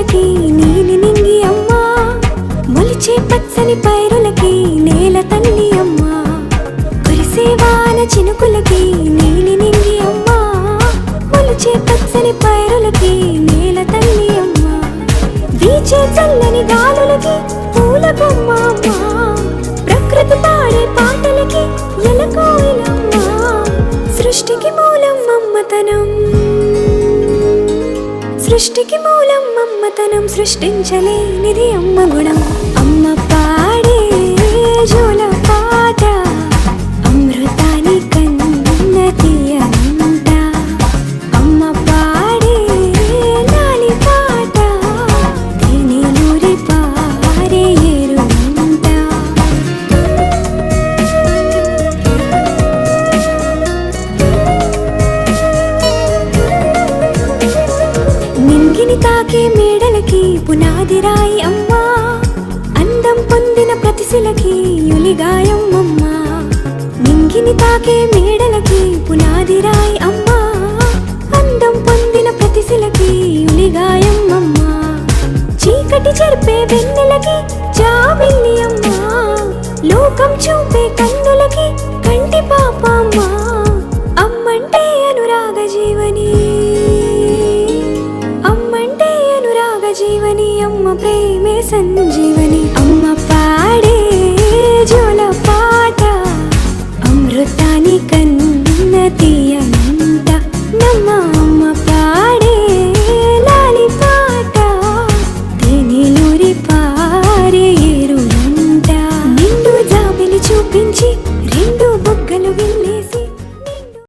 చినుకులకి నీలి నింగి అమ్మా, మొలిచే పచ్చని పైరులకి నేల తల్లి అమ్మా. కురిసే వాన చినుకులకి నీలి నింగి అమ్మా, మొలిచే పచ్చని పైరులకి నేల తల్లి అమ్మా. వీచే చల్లని గాలులకి పూల బొమ్మ అమ్మా, ప్రకృతి పాడే పాటలకి ఎలకోయిలమ్మా. సృష్టికి మూలం మమ్మతనం, సృష్టికి మూలం మమ్మతనం, సృష్టించలేనిది అమ్మ గుణం. అమ్మ పాడే జోల పాట అమృతాని కన్న తీయనంట. అమ్మ పాడే లాలి పాట తేనెలూరి పారే ఏరుంట. నింగిని తాకే మేడలకి పునాది రాయి అమ్మా, అందం పొందిన ప్రతిశిలకి యులిగాయం అమ్మా. నింగిని తాకే మేడలకి పునాది రాయి అమ్మా, అందం పొందిన ప్రతిశిలకి యులిగాయం అమ్మా. చీకటి చెరిపే వెన్నెలకి జాబిల్లి అమ్మా, లోకం చూపే కన్నులకి